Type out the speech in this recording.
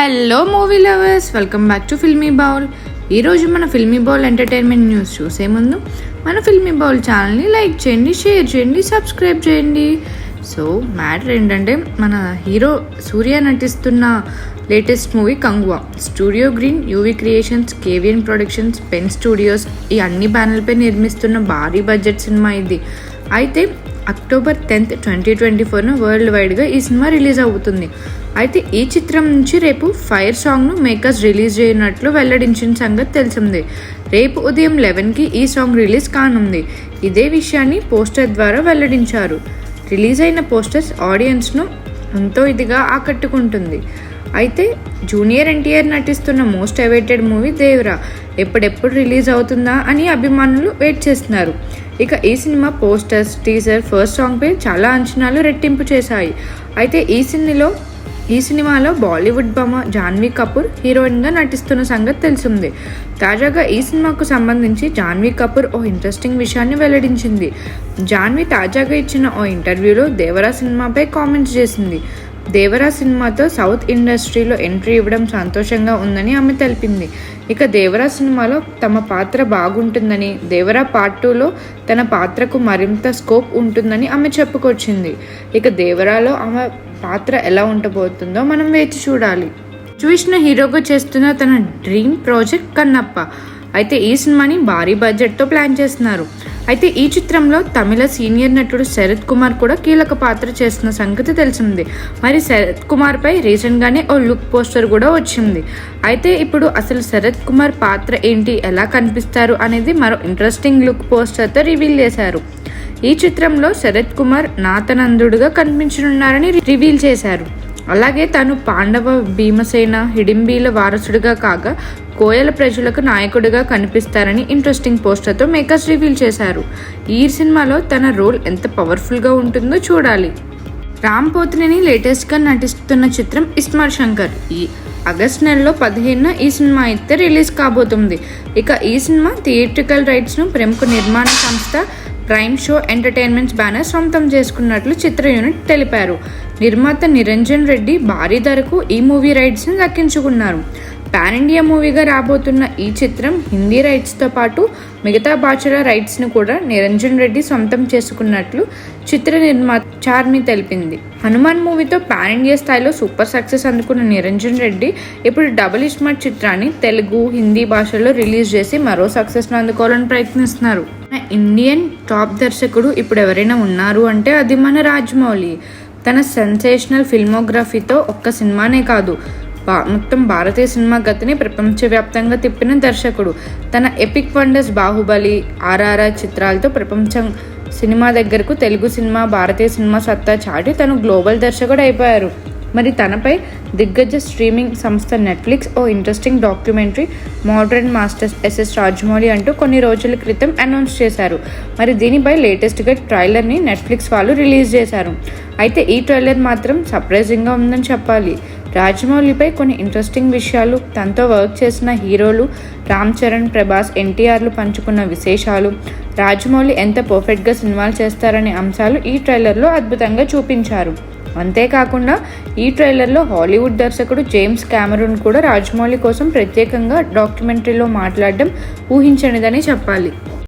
Hello movie lovers, welcome back to filmy bowl. ఈరోజు మన filmy bowl entertainment news చూసే ముందు మన ఫిల్మీ బౌల్ ఛానల్ని లైక్ చేయండి, షేర్ చేయండి, సబ్స్క్రైబ్ చేయండి. సో మ్యాటర్ ఏంటంటే, మన హీరో సూర్య నటిస్తున్న latest movie Kanguva studio green, UV creations, KVN productions, pen studios ఈ అన్ని బ్యానర్లపై నిర్మిస్తున్న భారీ బడ్జెట్ సినిమా ఇది. అయితే అక్టోబర్ 10th, 2024 వరల్డ్ వైడ్గా ఈ సినిమా రిలీజ్ అవుతుంది. అయితే ఈ చిత్రం నుంచి రేపు ఫైర్ సాంగ్ను మేకర్స్ రిలీజ్ చేయనట్లు వెల్లడించిన సంగతి తెలిసిందే. రేపు ఉదయం 11కి ఈ సాంగ్ రిలీజ్ కానుంది. ఇదే విషయాన్ని పోస్టర్ ద్వారా వెల్లడించారు. రిలీజ్ అయిన పోస్టర్స్ ఆడియన్స్ను ఎంతో ఇదిగా ఆకట్టుకుంటుంది. అయితే జూనియర్ ఎన్టీఆర్ నటిస్తున్న మోస్ట్ అవైటెడ్ మూవీ దేవరా ఎప్పుడెప్పుడు రిలీజ్ అవుతుందా అని అభిమానులు వెయిట్ చేస్తున్నారు. ఇక ఈ సినిమా పోస్టర్స్, టీజర్, ఫస్ట్ సాంగ్పై చాలా అంచనాలు రెట్టింపు చేశాయి. అయితే ఈ సినిమాలో బాలీవుడ్ భామ జాన్వీ కపూర్ హీరోయిన్గా నటిస్తున్న సంగతి తెలిసింది. తాజాగా ఈ సినిమాకు సంబంధించి జాన్వీ కపూర్ ఓ ఇంట్రెస్టింగ్ విషయాన్ని వెల్లడించింది. జాన్వీ తాజాగా ఇచ్చిన ఓ ఇంటర్వ్యూలో దేవరా సినిమాపై కామెంట్స్ చేసింది. దేవరా సినిమాతో సౌత్ ఇండస్ట్రీలో ఎంట్రీ ఇవ్వడం సంతోషంగా ఉందని ఆమె తెలిపింది. ఇక దేవరా సినిమాలో తమ పాత్ర బాగుంటుందని, దేవరా పార్ట్ 2లో తన పాత్రకు మరింత స్కోప్ ఉంటుందని ఆమె చెప్పుకొచ్చింది. ఇక దేవరాలో ఆమె పాత్ర ఎలా ఉండబోతుందో మనం వేచి చూడాలి. చూసిన హీరోగా చేస్తున్న తన డ్రీమ్ ప్రాజెక్ట్ కన్నప్ప. అయితే ఈ సినిమాని భారీ బడ్జెట్తో ప్లాన్ చేస్తున్నారు. అయితే ఈ చిత్రంలో తమిళ సీనియర్ నటుడు శరత్ కుమార్ కూడా కీలక పాత్ర చేస్తున్న సంగతి తెలిసింది. మరి శరత్ కుమార్పై రీసెంట్గానే ఓ లుక్ పోస్టర్ కూడా వచ్చింది. అయితే ఇప్పుడు అసలు శరత్ కుమార్ పాత్ర ఏంటి, ఎలా కనిపిస్తారు అనేది మరో ఇంట్రెస్టింగ్ లుక్ పోస్టర్తో రివీల్ చేశారు. ఈ చిత్రంలో శరత్ కుమార్ నాతనందుడుగా కనిపించనున్నారని రివీల్ చేశారు. అలాగే తాను పాండవ, భీమసేన, హిడింబీల వారసుడిగా కాగా కోయల ప్రజలకు నాయకుడిగా కనిపిస్తారని ఇంట్రెస్టింగ్ పోస్టర్తో మేకర్స్ రివీల్ చేశారు. ఈ సినిమాలో తన రోల్ ఎంత పవర్ఫుల్గా ఉంటుందో చూడాలి. రామ్ పోతినేని లేటెస్ట్గా నటిస్తున్న చిత్రం ఇస్మార్ట్ శంకర్ ఈ ఆగస్ట్ నెలలో 15న ఈ సినిమా అయితే రిలీజ్ కాబోతుంది. ఇక ఈ సినిమా థియేట్రికల్ రైట్స్ను ప్రముఖ నిర్మాణ సంస్థ ప్రైమ్ షో ఎంటర్టైన్మెంట్స్ బ్యానర్ సొంతం చేసుకున్నట్లు చిత్ర యూనిట్ తెలిపారు. నిర్మాత నిరంజన్ రెడ్డి భారీ ధరకు ఈ మూవీ రైట్స్ను దక్కించుకున్నారు. పాన్ ఇండియా మూవీగా రాబోతున్న ఈ చిత్రం హిందీ రైట్స్తో పాటు మిగతా భాషల రైట్స్ను కూడా నిరంజన్ రెడ్డి సొంతం చేసుకున్నట్లు చిత్ర నిర్మాత చార్మి తెలిపింది. హనుమాన్ మూవీతో పాన్ ఇండియా స్థాయిలో సూపర్ సక్సెస్ అందుకున్న నిరంజన్ రెడ్డి ఇప్పుడు డబుల్ ఇస్మార్ట్ చిత్రాన్ని తెలుగు, హిందీ భాషల్లో రిలీజ్ చేసి మరో సక్సెస్ను అందుకోవాలని ప్రయత్నిస్తున్నారు. ఇండియన్ టాప్ దర్శకుడు ఇప్పుడు ఎవరైనా ఉన్నారు అంటే అది మన రాజమౌళి. తన సెన్సేషనల్ ఫిల్మోగ్రఫీతో ఒక్క సినిమానే కాదు, మొత్తం భారతీయ సినిమా గతిని ప్రపంచవ్యాప్తంగా తిప్పిన దర్శకుడు. తన ఎపిక్ వండర్స్ బాహుబలి, ఆర్ఆర్ఆర్ చిత్రాలతో ప్రపంచం సినిమా దగ్గరకు తెలుగు సినిమా, భారతీయ సినిమా సత్తా చాటి తను గ్లోబల్ దర్శకుడు అయిపోయారు. మరి తనపై దిగ్గజ స్ట్రీమింగ్ సంస్థ నెట్ఫ్లిక్స్ ఓ interesting documentary modern masters SS Rajamouli అంటూ కొన్ని రోజుల క్రితం అనౌన్స్ చేశారు. మరి దీనిపై లేటెస్ట్గా ట్రైలర్ని నెట్ఫ్లిక్స్ వాళ్ళు రిలీజ్ చేశారు. అయితే ఈ ట్రైలర్ మాత్రం సర్ప్రైజింగ్గా ఉందని చెప్పాలి. రాజమౌళిపై కొన్ని ఇంట్రెస్టింగ్ విషయాలు, తనతో వర్క్ చేసిన హీరోలు రామ్ చరణ్, ప్రభాస్, ఎన్టీఆర్లు పంచుకున్న విశేషాలు, రాజమౌళి ఎంత పర్ఫెక్ట్గా సినిమాలు చేస్తారనే అంశాలు ఈ ట్రైలర్లో అద్భుతంగా చూపించారు. అంతేకాకుండా ఈ ట్రైలర్లో హాలీవుడ్ దర్శకుడు జేమ్స్ కెమెరూన్ కూడా రాజమౌళి కోసం ప్రత్యేకంగా డాక్యుమెంటరీలో మాట్లాడడం ఊహించనిదని చెప్పాలి.